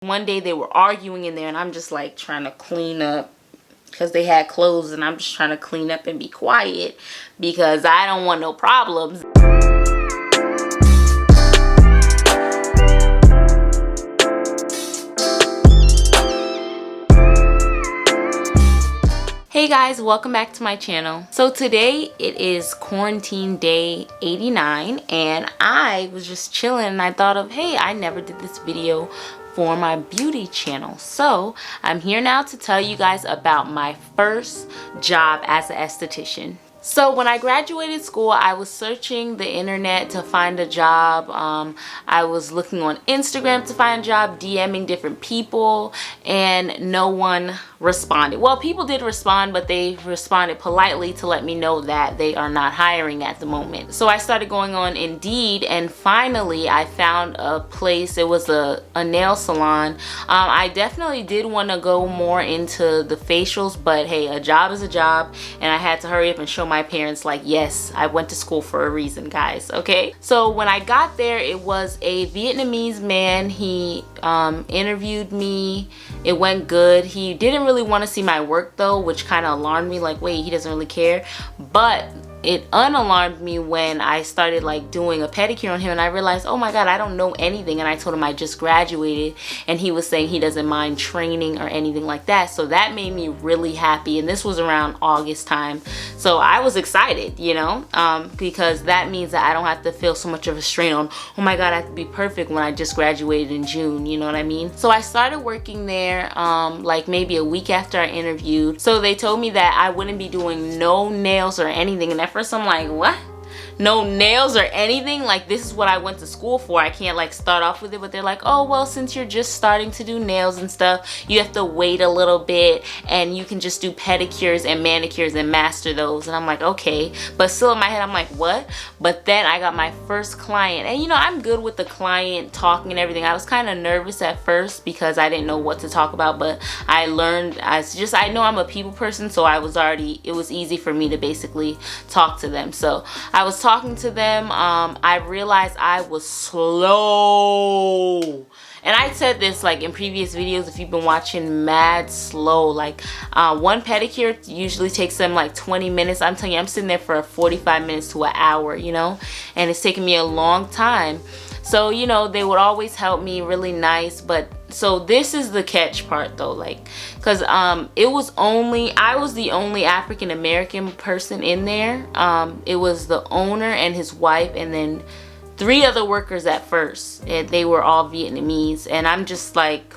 One day they were arguing in there, and I'm just like trying to clean up because they had clothes, and I'm just trying to clean up and be quiet because I don't want no problems. Hey guys, welcome back to my channel. So today it is quarantine day 89, and I was just chilling and I thought of, hey, I never did this video for my beauty channel. So I'm here now to tell you guys about my first job as an esthetician. So when I graduated school, I was searching the internet to find a job. I was looking on Instagram to find a job, DMing different people, and no one responded. Well, people did respond, but they responded politely to let me know that they are not hiring at the moment. So I started going on Indeed, and finally I found a place. It was a nail salon. I definitely did want to go more into the facials, but hey, a job is a job, and I had to hurry up and show my parents, like, yes, I went to school for a reason, guys. Okay, so when I got there, it was a Vietnamese man. He interviewed me. It went good. He didn't really want to see my work though, which kind of alarmed me, like, wait, he doesn't really care. But it unalarmed me when I started like doing a pedicure on him, and I realized, oh my god, I don't know anything. And I told him I just graduated, and he was saying he doesn't mind training or anything like that. So that made me really happy, and this was around August time. So I was excited, you know, because that means that I don't have to feel so much of a strain on, oh my god, I have to be perfect when I just graduated in June, you know what I mean? So I started working there like maybe a week after I interviewed. So they told me that I wouldn't be doing no nails or anything, and at first I'm like, what? No nails or anything? Like, this is what I went to school for. I can't like start off with it. But they're like, oh well, since you're just starting to do nails and stuff, you have to wait a little bit, and you can just do pedicures and manicures and master those. And I'm like, okay. But still in my head I'm like, what? But then I got my first client, and you know, I'm good with the client talking and everything. I was kind of nervous at first because I didn't know what to talk about, but I learned. I know I'm a people person, so it was easy for me to basically talk to them. So I was talking to them. I realized I was slow, and I said this like in previous videos, if you've been watching, mad slow. Like one pedicure usually takes them like 20 minutes. I'm telling you, I'm sitting there for 45 minutes to an hour, you know, and it's taking me a long time. So, you know, they would always help me, really nice. But so this is the catch part though, like, because I was the only African American person in there. It was the owner and his wife, and then 3 other workers at first, and they were all Vietnamese. And I'm just like,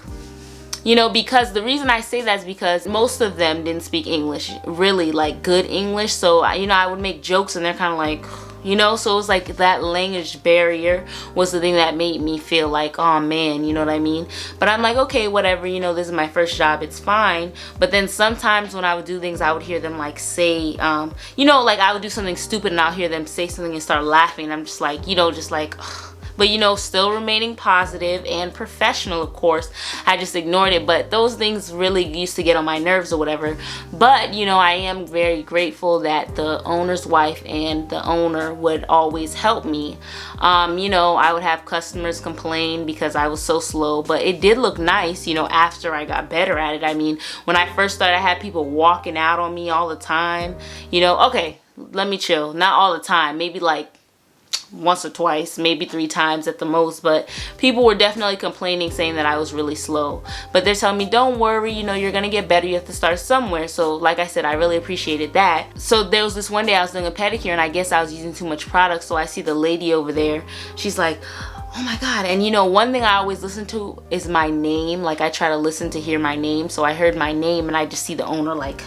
you know, because the reason I say that is because most of them didn't speak English, really like good English. So, you know, I would make jokes and they're kind of like, you know, so it was like that language barrier was the thing that made me feel like, oh man, you know what I mean? But I'm like, okay, whatever, you know, this is my first job, it's fine. But then sometimes when I would do things, I would hear them like say, you know, like I would do something stupid and I'll hear them say something and start laughing. And I'm just like, you know, just like, ugh. But you know, still remaining positive and professional, of course. I just ignored it, but those things really used to get on my nerves or whatever. But you know, I am very grateful that the owner's wife and the owner would always help me. You know, I would have customers complain because I was so slow, but it did look nice, you know, after I got better at it. I mean, when I first started, I had people walking out on me all the time. You know, okay, let me chill. Not all the time, maybe like once or twice, maybe 3 times at the most. But people were definitely complaining, saying that I was really slow. But they're telling me, don't worry, you know, you're gonna get better, you have to start somewhere. So like I said, I really appreciated that. So there was this one day I was doing a pedicure, and I guess I was using too much product. So I see the lady over there, she's like, oh my god. And you know, one thing I always listen to is my name. Like I try to listen to hear my name. So I heard my name, and I just see the owner like,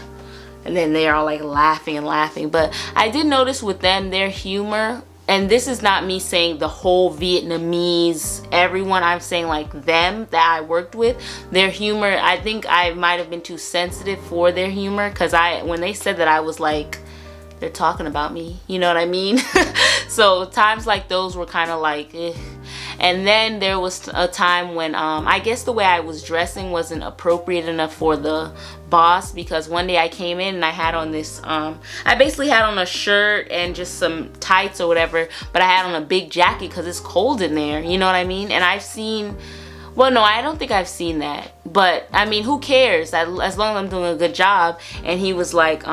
and then they're all like laughing and laughing. But I did notice with them, their humor, and this is not me saying the whole Vietnamese, everyone, I'm saying like them that I worked with, their humor, I think I might have been too sensitive for their humor, because when they said that, I was like, they're talking about me, you know what I mean? So times like those were kind of like, eh. And then there was a time when I guess the way I was dressing wasn't appropriate enough for the boss, because one day I came in and I had on this I basically had on a shirt and just some tights or whatever, but I had on a big jacket because it's cold in there, you know what I mean? And I've seen Well, no, I don't think I've seen that. But I mean, who cares? As long as I'm doing a good job. And he was like,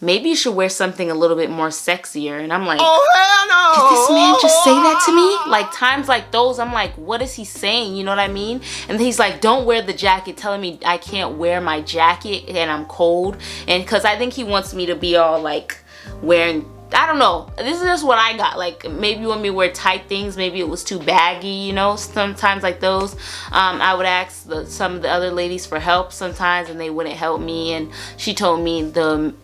maybe you should wear something a little bit more sexier. And I'm like, oh hell no! Did this man just say that to me? Like times like those, I'm like, what is he saying? You know what I mean? And he's like, don't wear the jacket, telling me I can't wear my jacket and I'm cold. And because I think he wants me to be all like wearing, I don't know, this is just what I got. Like maybe when we wear tight things, maybe it was too baggy, you know, sometimes like those. I would ask some of the other ladies for help sometimes and they wouldn't help me. And she told me the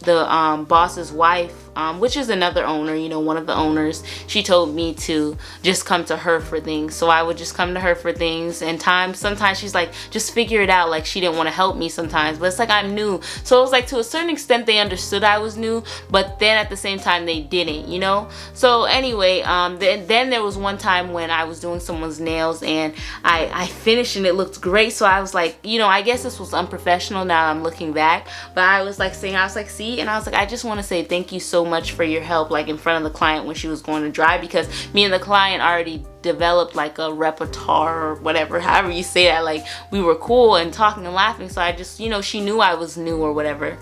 boss's wife, which is another owner, you know, one of the owners, she told me to just come to her for things. So I would just come to her for things, and sometimes she's like, just figure it out. Like she didn't want to help me sometimes, but it's like I'm new. So it was like to a certain extent they understood I was new, but then at the same time they didn't, you know. So anyway, then there was one time when I was doing someone's nails and I finished and it looked great. So I was like, you know, I guess this was unprofessional now I'm looking back, but I was like saying, I was like, see, and I was like, I just want to say thank you so much for your help, like in front of the client when she was going to dry, because me and the client already developed like a repertoire or whatever, however you say that. Like we were cool and talking and laughing, so I just, you know, she knew I was new or whatever.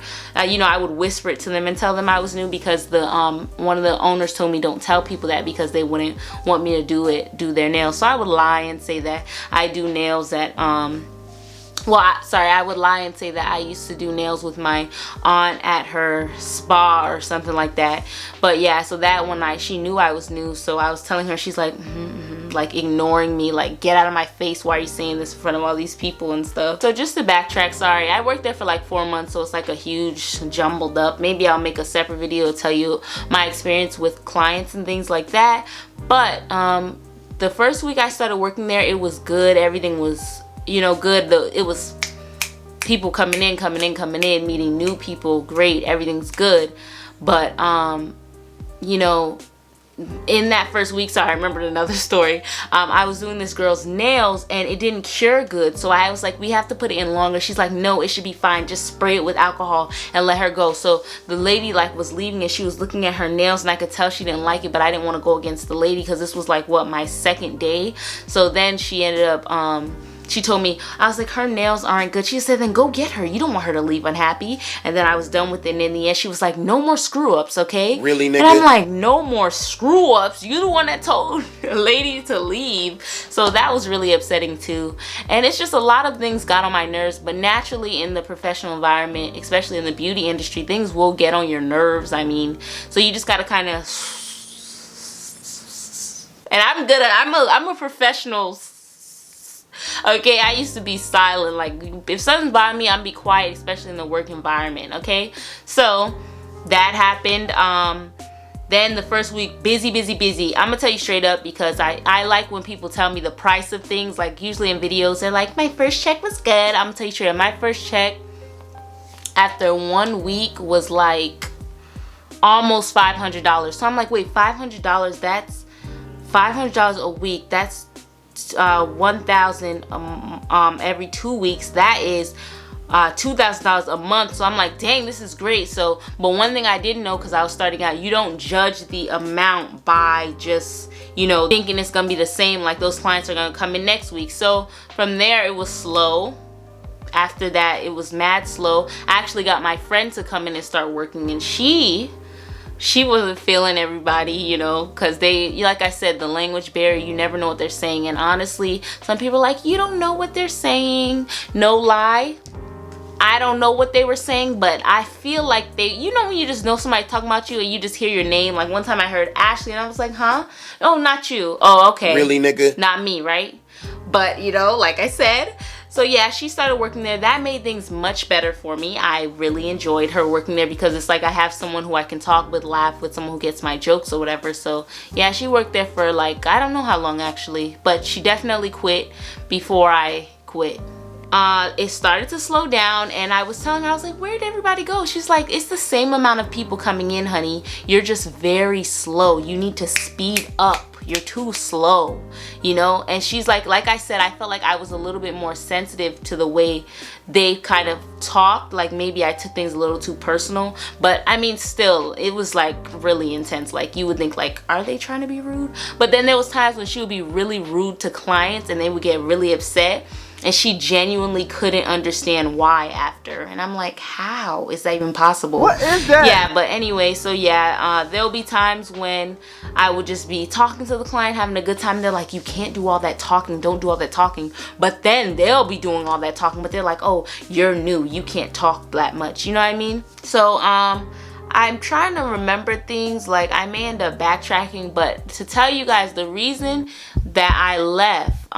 You know, I would whisper it to them and tell them I was new, because the one of the owners told me don't tell people that because they wouldn't want me to do their nails. So I would lie and say that I do nails at I would lie and say that I used to do nails with my aunt at her spa or something like that. But yeah, so that one night she knew I was new, so I was telling her, she's like, like ignoring me, like, get out of my face, why are you saying this in front of all these people and stuff. So just to backtrack, sorry, I worked there for like 4 months, so it's like a huge jumbled up. Maybe I'll make a separate video to tell you my experience with clients and things like that. But the first week I started working there, it was good. Everything was, you know, good. It was people coming in, meeting new people, great, everything's good. But you know, in that first week, sorry, I remembered another story. I was doing this girl's nails and it didn't cure good, so I was like, we have to put it in longer. She's like, no, it should be fine, just spray it with alcohol and let her go. So the lady like was leaving and she was looking at her nails and I could tell she didn't like it, but I didn't want to go against the lady because this was like what, my second day. So then she ended up she told me, I was like, her nails aren't good. She said, then go get her. You don't want her to leave unhappy. And then I was done with it. And in the end, she was like, no more screw ups, okay? Really, nigga? And I'm like, no more screw ups? You the one that told a lady to leave. So that was really upsetting too. And it's just a lot of things got on my nerves. But naturally in the professional environment, especially in the beauty industry, things will get on your nerves. I mean, so you just got to kind of... And I'm good at, I'm a professional. Okay, I used to be silent. Like if something's bothering me, I'll be quiet, especially in the work environment. Okay, so that happened. Then the first week, busy. I'm gonna tell you straight up, because I like when people tell me the price of things. Like usually in videos they're like, my first check was good. I'm gonna tell you straight up, my first check after 1 week was like almost $500. So I'm like, wait, $500? That's $500 a week. That's 1,000 every 2 weeks. That is $2,000 a month. So I'm like, dang, this is great. So, but one thing I didn't know, because I was starting out, you don't judge the amount by just, you know, thinking it's gonna be the same, like those clients are gonna come in next week. So from there it was slow. After that it was mad slow. I actually got my friend to come in and start working, and she wasn't feeling everybody, you know, because they, like I said, the language barrier, you never know what they're saying. And honestly, some people are like, you don't know what they're saying. No lie, I don't know what they were saying, but I feel like they, you know, when you just know somebody talking about you and you just hear your name. Like one time I heard Ashley and I was like, huh? Oh, not you. Oh, okay. Really, nigga? Not me, right? But, you know, like I said, so yeah, she started working there. That made things much better for me. I really enjoyed her working there, because it's like I have someone who I can talk with, laugh with, someone who gets my jokes or whatever. So yeah, she worked there for like, I don't know how long actually, but she definitely quit before I quit. It started to slow down, and I was telling her, I was like, where did everybody go? She's like, it's the same amount of people coming in, honey. You're just very slow. You need to speed up. you're too slow, you know. And she's like I said, I felt like I was a little bit more sensitive to the way they kind of talked. Like maybe I took things a little too personal, but I mean, still, it was like really intense. Like you would think like, are they trying to be rude? But then there was times when she would be really rude to clients and they would get really upset, and she genuinely couldn't understand why after. And I'm like, how is that even possible? What is that? Yeah, but anyway, so yeah, there'll be times when I would just be talking to the client, having a good time. They're like, you can't do all that talking, don't do all that talking. But then they'll be doing all that talking, but they're like, oh, you're new, you can't talk that much, you know what I mean? So I'm trying to remember things, like I may end up backtracking, but to tell you guys the reason that I left,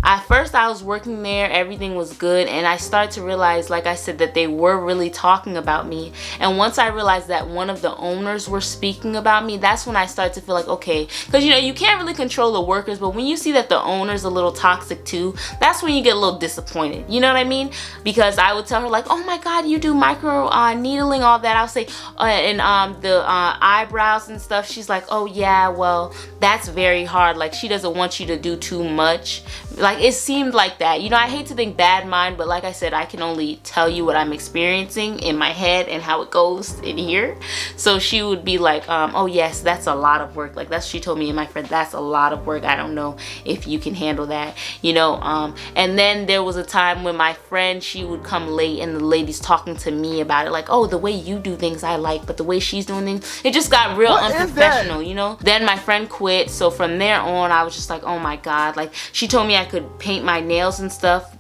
at first I was working there, everything was good, and I started to realize, like I said, that they were really talking about me. And once I realized that one of the owners were speaking about me, that's when I started to feel like, okay, because you know, you can't really control the workers, but when you see that the owner's a little toxic too, that's when you get a little disappointed, you know what I mean? Because I would tell her like, oh my god, you do micro needling, all that. I'll say the eyebrows and stuff. She's like, oh yeah, well, that's very hard, like she doesn't want you to do too much. Like it seemed like that, you know. I hate to think bad mind, but like I said, I can only tell you what I'm experiencing in my head and how it goes in here. So she would be like, oh yes, that's a lot of work. Like that's, she told me and my friend, that's a lot of work, I don't know if you can handle that, you know. And then there was a time when my friend, she would come late and the lady's talking to me about it, like, oh, the way you do things I like, but the way she's doing things, it just got real unprofessional, you know. Then my friend quit, so from there on I was just like, oh my god. Like she told me I could paint my nails and stuff.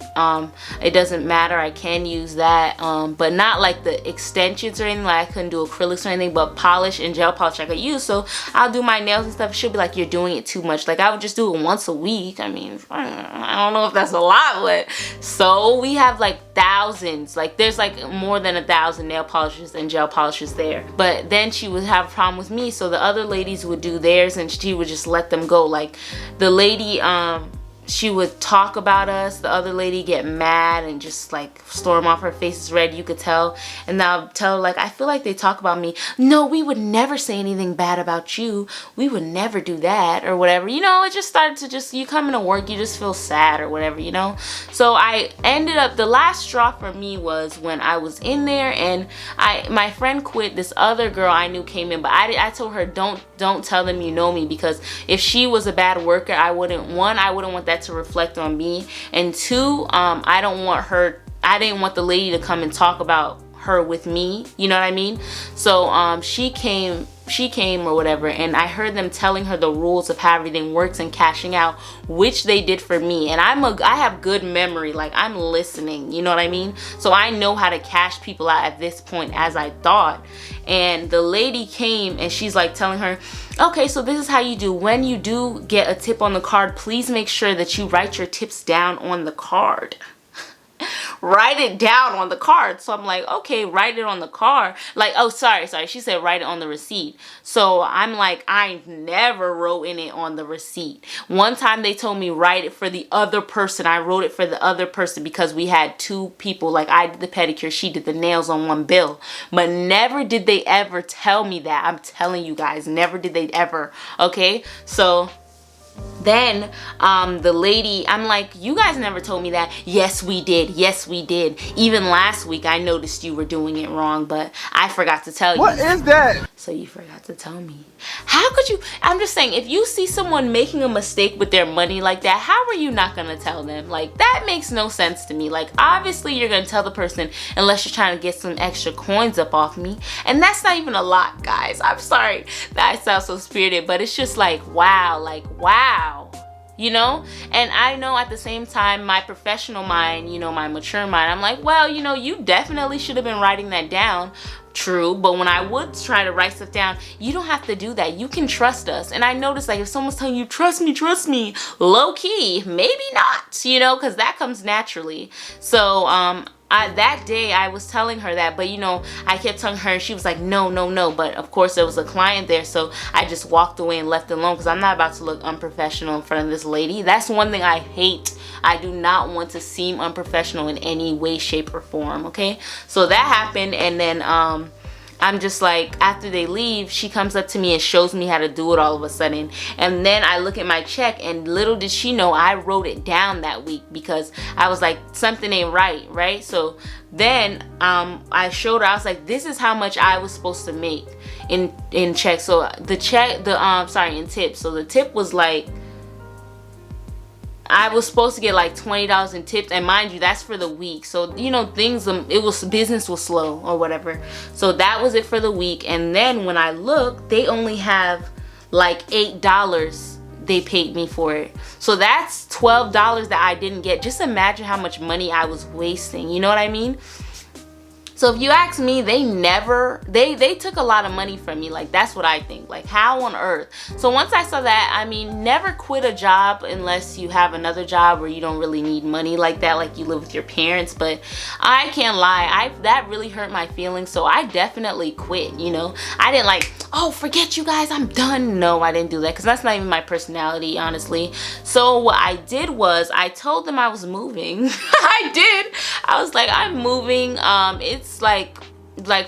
It doesn't matter, I can use that, but not like the extensions or anything. Like I couldn't do acrylics or anything, but polish and gel polish I could use. So I'll do my nails and stuff. She'll be like, you're doing it too much. Like I would just do it once a week. I mean, I don't know if that's a lot, but so we have like thousands, like there's like more than 1,000 nail polishes and gel polishes there. But then she would have a problem with me, so the other ladies would do theirs and she would just let them go. Like the lady, she would talk about us, the other lady get mad and just like storm off, her face is red, you could tell. And I'll tell her like, I feel like they talk about me. No, we would never say anything bad about you, we would never do that, or whatever, you know. It just started to just, you come into work, you just feel sad or whatever, you know. So I ended up, the last straw for me was when I was in there and my friend quit, this other girl I knew came in, but I told her, don't tell them you know me, because if she was a bad worker, I wouldn't want that to reflect on me, and two, I didn't want the lady to come and talk about her with me, you know what I mean? So she came or whatever, and I heard them telling her the rules of how everything works and cashing out, which they did for me. And I have good memory, like I'm listening, you know what I mean? So I know how to cash people out at this point, as I thought. And the lady came and she's like telling her, okay, so this is how you do. When you do get a tip on the card, please make sure that you write your tips down on the card. Write it down on the card. So I'm like, okay, write it on the card. Like, oh, sorry, she said write it on the receipt. So I'm like, I never wrote in it on the receipt. One time they told me write it for the other person. I wrote it for the other person because we had two people, like I did the pedicure, she did the nails on one bill. But never did they ever tell me that. I'm telling you guys, never did they ever. Okay, so then the lady, I'm like, you guys never told me that. Yes we did, yes we did. Even last week I noticed you were doing it wrong, but I forgot to tell you. What is that? So you forgot to tell me. How could you? I'm just saying, if you see someone making a mistake with their money like that, how are you not gonna tell them? Like, that makes no sense to me. Like, obviously you're gonna tell the person unless you're trying to get some extra coins up off me, and that's not even a lot, guys. I'm sorry that I sound so spirited, but it's just like, wow, you know. And I know at the same time, my professional mind, you know, my mature mind, I'm like, well, you know, you definitely should have been writing that down. True, but when I would try to write stuff down, you don't have to do that. You can trust us. And I noticed, like, if someone's telling you, trust me, low key, maybe not, you know, because that comes naturally. So that day I was telling her that, but you know, I kept telling her and she was like, no, but of course there was a client there, so I just walked away and left it alone, because I'm not about to look unprofessional in front of this lady. That's one thing I hate. I do not want to seem unprofessional in any way, shape, or form, okay? So that happened, and then I'm just like, after they leave, she comes up to me and shows me how to do it all of a sudden. And then I look at my check, and little did she know I wrote it down that week because I was like, something ain't right? So then I showed her, I was like, this is how much I was supposed to make in check. So the check, in tips. So the tip was like, I was supposed to get like $20 in tips, and mind you, that's for the week. So, you know, things, business was slow or whatever. So that was it for the week. And then when I look, they only have like $8 they paid me for it. So that's $12 that I didn't get. Just imagine how much money I was wasting. You know what I mean? So if you ask me, they took a lot of money from me. Like, that's what I think. Like, how on earth? So once I saw that, I mean, never quit a job unless you have another job where you don't really need money like that, like you live with your parents. But I can't lie, that really hurt my feelings. So I definitely quit, you know. I didn't like, oh, forget you guys, I'm done. No, I didn't do that because that's not even my personality, honestly. So what I did was I told them I was moving. I did. I was like, I'm moving. It's like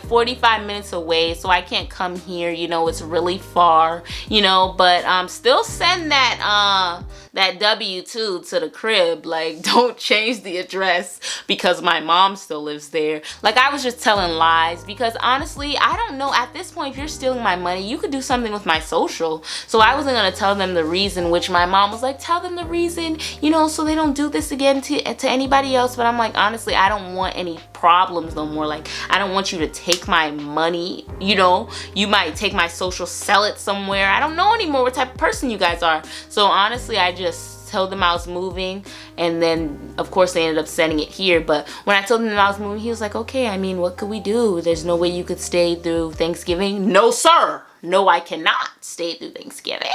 45 minutes away, so I can't come here, you know, it's really far, you know, but still send that W-2 to the crib. Like, don't change the address because my mom still lives there. Like, I was just telling lies because honestly, I don't know, at this point, if you're stealing my money, you could do something with my social. So I wasn't gonna tell them the reason, which my mom was like, tell them the reason, you know, so they don't do this again to anybody else. But I'm like, honestly, I don't want any problems no more. Like, I don't want you to take my money, you know. You might take my social, sell it somewhere. I don't know anymore what type of person you guys are. So honestly, I just told them I was moving, and then of course they ended up sending it here. But when I told him that I was moving, he was like, okay, I mean, what could we do? There's no way you could stay through Thanksgiving. No, sir. No, I cannot stay through Thanksgiving.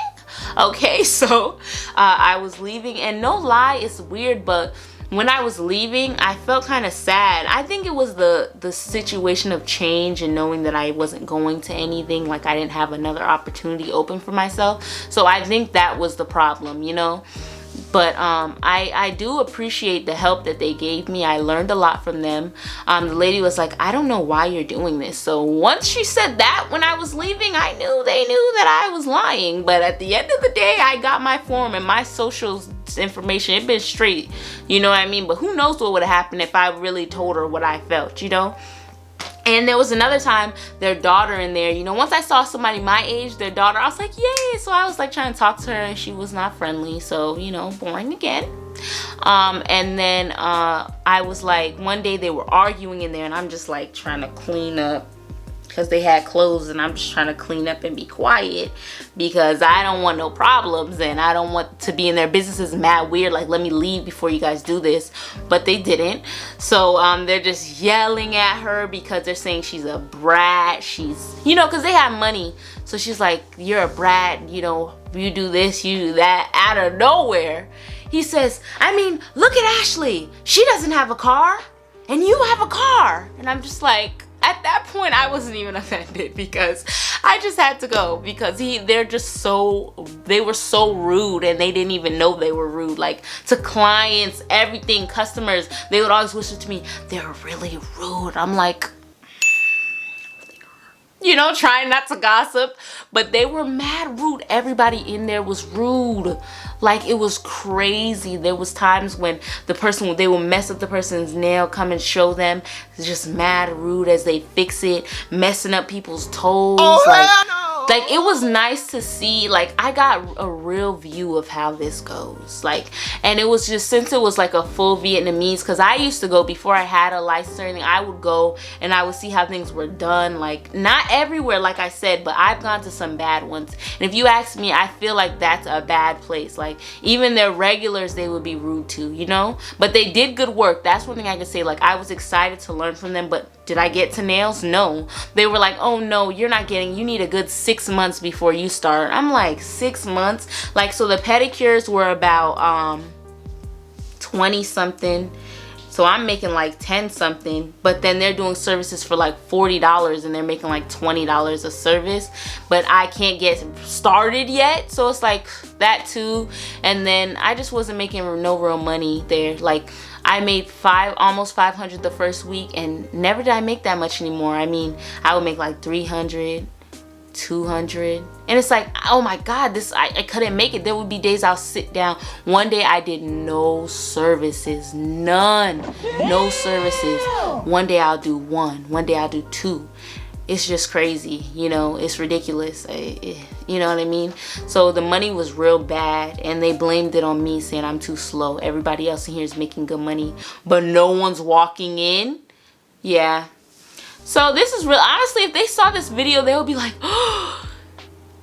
Okay, so I was leaving, and no lie, it's weird, but when I was leaving, I felt kind of sad. I think it was the situation of change and knowing that I wasn't going to anything, like I didn't have another opportunity open for myself. So I think that was the problem, you know. But I do appreciate the help that they gave me. I learned a lot from them. The lady was like, I don't know why you're doing this. So once she said that when I was leaving, I knew they knew that I was lying. But at the end of the day, I got my form and my social information. It been straight, you know what I mean? But who knows what would have happened if I really told her what I felt, you know? And there was another time, their daughter in there, you know, once I saw somebody my age, their daughter, I was like, yay. So I was like trying to talk to her, and she was not friendly. So, you know, boring again. And then I was like, one day they were arguing in there, and I'm just like trying to clean up because they had clothes, and I'm just trying to clean up and be quiet because I don't want no problems, and I don't want to be in their business. Is mad weird, like, let me leave before you guys do this. But they didn't. So they're just yelling at her because they're saying she's a brat. She's, you know, because they have money. So she's like, you're a brat, you know, you do this, you do that. Out of nowhere, he says, I mean, look at Ashley. She doesn't have a car, and you have a car. And I'm just like, at that point, I wasn't even offended because I just had to go because they were so rude, and they didn't even know they were rude. Like, to clients, everything, customers, they would always whisper to me, they're really rude. I'm like, you know, trying not to gossip, but they were mad rude. Everybody in there was rude. Like, it was crazy. There was times when they will mess up the person's nail, come and show them. It's just mad rude as they fix it, messing up people's toes. Like, it was nice to see. Like, I got a real view of how this goes. Like, and it was just, since it was like a full Vietnamese, because I used to go before I had a license or anything, I would go and I would see how things were done. Like, not everywhere, like I said, but I've gone to some bad ones. And if you ask me, I feel like that's a bad place. Like, even their regulars, they would be rude to, you know? But they did good work. That's one thing I can say. Like, I was excited to learn from them, but did I get to nails? No. They were like, oh no, you need a good 6 months before you start. I'm like, 6 months? Like, so the pedicures were about 20 something. So I'm making like 10 something, but then they're doing services for like $40 and they're making like $20 a service, but I can't get started yet. So it's like that too. And then I just wasn't making no real money there. Like, I made almost 500 the first week, and never did I make that much anymore. I mean, I would make like 300, 200, and it's like, oh my god, this I couldn't make it. There would be days I'll sit down. One day I did no services, none, no services. One day I'll do one day I'll do two. It's just crazy, you know, it's ridiculous. You know what I mean? So the money was real bad, and they blamed it on me, saying I'm too slow. Everybody else in here is making good money, but no one's walking in. Yeah. So this is real. Honestly, if they saw this video, they would be like, oh,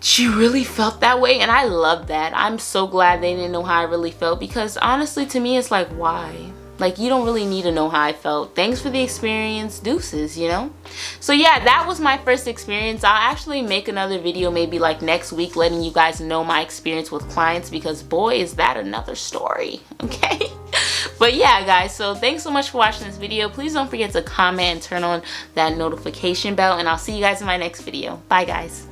she really felt that way. And I love that. I'm so glad they didn't know how I really felt, because honestly, to me, it's like, why? Like, you don't really need to know how I felt. Thanks for the experience, deuces, you know? So yeah, that was my first experience. I'll actually make another video maybe like next week, letting you guys know my experience with clients, because boy, is that another story, okay? But yeah, guys, so thanks so much for watching this video. Please don't forget to comment and turn on that notification bell, and I'll see you guys in my next video. Bye, guys.